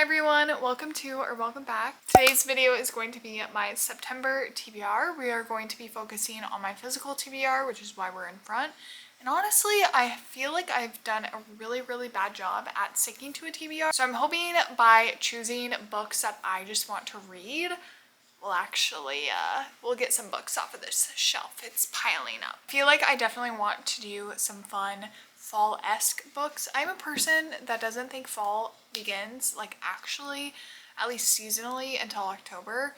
everyone, welcome to or welcome back. Today's video is going to be my September TBR. We are going to be focusing on my physical TBR, which is why we're in front. And honestly, I feel like I've done a really bad job at sticking to a TBR. So I'm hoping by choosing books that I just want to read, we'll get some books off of this shelf. It's piling up. I feel like I definitely want to do some fun fall-esque books. I'm a person that doesn't think fall begins, like actually, at least seasonally, until October.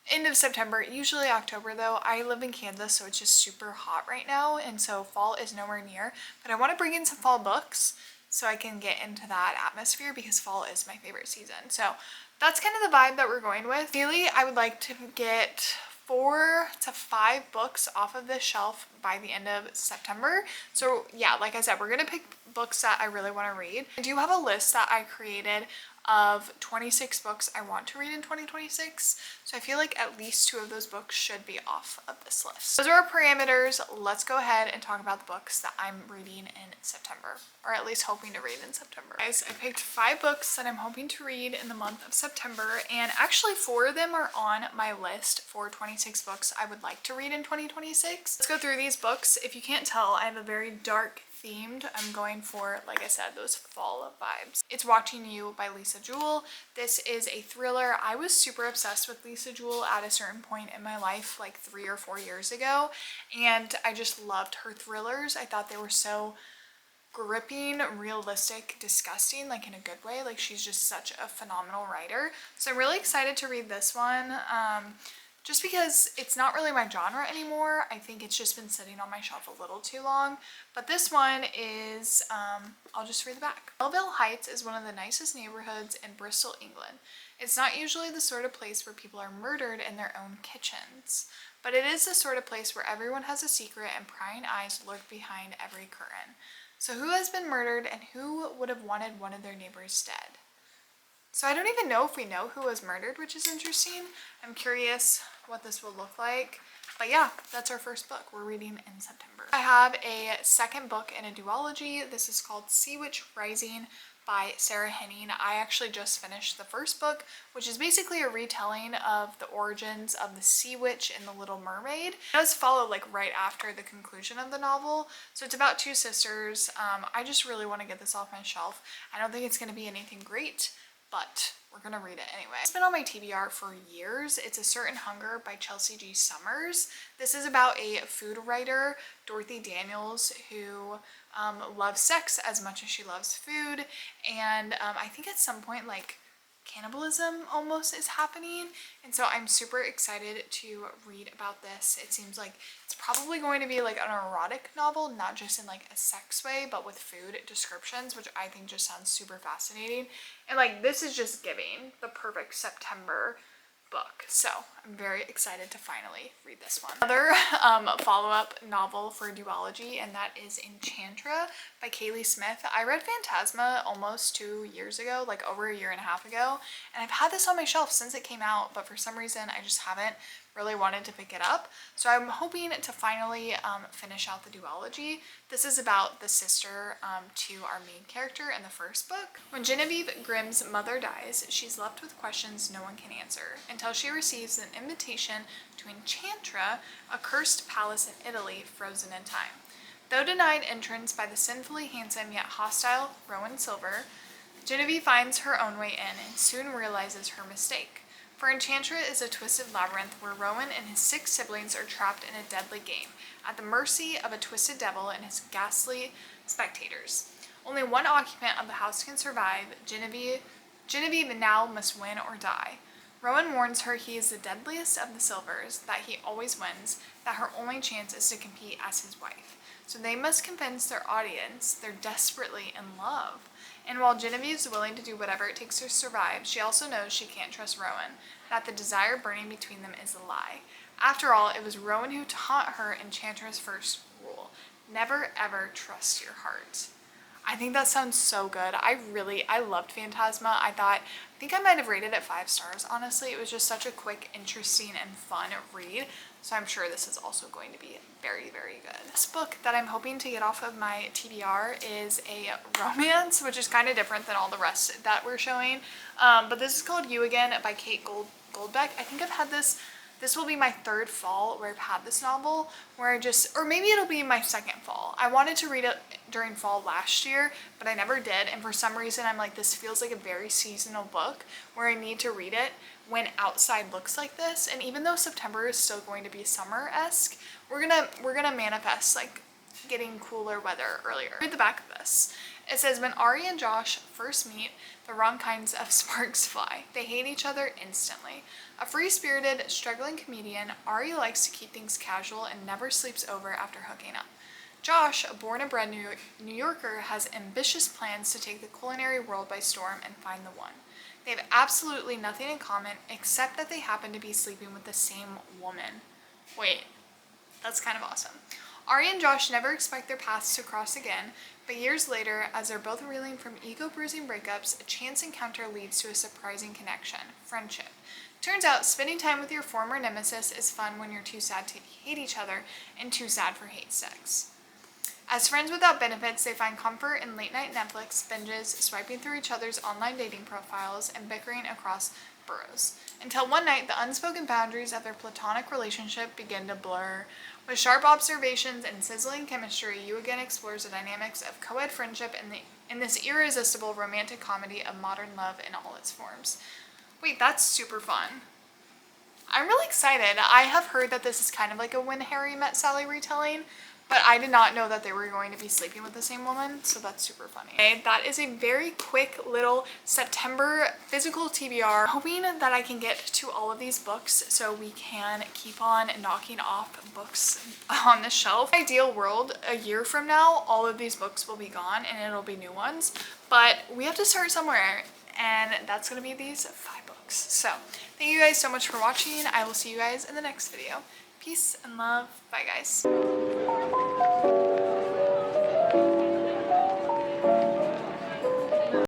End of September, usually October though. I live in Kansas, so it's just super hot right now, and so fall is nowhere near. But I want to bring in some fall books so I can get into that atmosphere because fall is my favorite season. So that's kind of the vibe that we're going with. Ideally, I would like to get 4 to 5 books off of this shelf by the end of September. So yeah, like I said, we're gonna pick books that I really want to read. I do have a list that I created of 26 books I want to read in 2026. So I feel like at least 2 of those books should be off of this list. Those are our parameters. Let's go ahead and talk about the books that I'm reading in September, or at least hoping to read in September. Guys, I picked 5 books that I'm hoping to read in the month of September, and actually 4 of them are on my list for 26 books I would like to read in 2026. Let's go through these books. If you can't tell, I have a very dark themed. I'm going for, like I said, those fall vibes. It's Watching You by Lisa Jewell. This is a thriller. I was super obsessed with Lisa Jewell at a certain point in my life, like 3 or 4 years ago, and I just loved her thrillers. I thought they were so gripping, realistic, disgusting, like in a good way. Like she's just such a phenomenal writer. So I'm really excited to read this one. Just because it's not really my genre anymore. I think it's just been sitting on my shelf a little too long. But this one is, I'll just read the back. Melville Heights is one of the nicest neighborhoods in Bristol, England. It's not usually the sort of place where people are murdered in their own kitchens, but it is the sort of place where everyone has a secret and prying eyes lurk behind every curtain. So who has been murdered and who would have wanted one of their neighbors dead? So I don't even know if we know who was murdered, which is interesting. I'm curious what this will look like. But yeah, that's our first book we're reading in September. I have a second book in a duology. This is called Sea Witch Rising by Sarah Henning. I actually just finished the first book, which is basically a retelling of the origins of the sea witch in The Little Mermaid. It does follow like right after the conclusion of the novel. So it's about 2 sisters. I just really want to get this off my shelf. I don't think it's going to be anything great, but we're gonna read it anyway. It's been on my TBR for years. It's A Certain Hunger by Chelsea G. Summers. This is about a food writer, Dorothy Daniels, who loves sex as much as she loves food. And I think at some point, like, cannibalism almost is happening, and so I'm super excited to read about this. It seems like it's probably going to be like an erotic novel, not just in like a sex way, but with food descriptions, which I think just sounds super fascinating. And like this is just giving the perfect September book, so I'm very excited to finally read this one. Another follow-up novel for duology, and that is Enchantra by Kaylee Smith. I read Phantasma almost 2 years ago, like over a year and a half ago, and I've had this on my shelf since it came out, but for some reason I just haven't really wanted to pick it up. So I'm hoping to finally finish out the duology. This is about the sister to our main character in the first book. When Genevieve Grimm's mother dies, she's left with questions no one can answer until she receives an invitation to Enchantra, a cursed palace in Italy frozen in time. Though denied entrance by the sinfully handsome yet hostile Rowan Silver, Genevieve finds her own way in and soon realizes her mistake. For Enchantra is a twisted labyrinth where Rowan and his 6 siblings are trapped in a deadly game, at the mercy of a twisted devil and his ghastly spectators. Only one occupant of the house can survive. Genevieve now must win or die. Rowan warns her he is the deadliest of the Silvers, that he always wins, that her only chance is to compete as his wife. So they must convince their audience they're desperately in love. And while Genevieve is willing to do whatever it takes to survive, she also knows she can't trust Rowan, that the desire burning between them is a lie. After all, it was Rowan who taught her Enchantra's first rule: never ever trust your heart. I think that sounds so good. I loved Phantasma. I think I might have rated it 5 stars, honestly. It was just such a quick, interesting, and fun read. So I'm sure this is also going to be very, very good. This book that I'm hoping to get off of my TBR is a romance, which is kind of different than all the rest that we're showing. But this is called You Again by Kate Goldbeck. I think I've had this. This will be my 3rd fall where I've had this novel, or maybe it'll be my 2nd fall. I wanted to read it during fall last year, but I never did, and for some reason I'm like, this feels like a very seasonal book where I need to read it when outside looks like this. And even though September is still going to be summer-esque, we're gonna manifest like getting cooler weather earlier. Read the back of this. It says, when Ari and Josh first meet, the wrong kinds of sparks fly. They hate each other instantly. A free-spirited, struggling comedian, Ari likes to keep things casual and never sleeps over after hooking up. Josh, a born and bred New Yorker, has ambitious plans to take the culinary world by storm and find the one. They have absolutely nothing in common except that they happen to be sleeping with the same woman. Wait, that's kind of awesome. Ari and Josh never expect their paths to cross again, but years later, as they're both reeling from ego-bruising breakups, a chance encounter leads to a surprising connection: friendship. Turns out, spending time with your former nemesis is fun when you're too sad to hate each other and too sad for hate sex. As friends without benefits, they find comfort in late-night Netflix binges, swiping through each other's online dating profiles, and bickering across boroughs. Until one night, the unspoken boundaries of their platonic relationship begin to blur. With sharp observations and sizzling chemistry, You Again explores the dynamics of co-ed friendship in this irresistible romantic comedy of modern love in all its forms. Wait, that's super fun. I'm really excited. I have heard that this is kind of like a When Harry Met Sally retelling, but I did not know that they were going to be sleeping with the same woman, so that's super funny. Okay, that is a very quick little September physical TBR. Hoping that I can get to all of these books so we can keep on knocking off books on the shelf. In the ideal world, a year from now, all of these books will be gone and it'll be new ones, but we have to start somewhere, and that's gonna be these 5 books. So thank you guys so much for watching. I will see you guys in the next video. Peace and love. Bye, guys.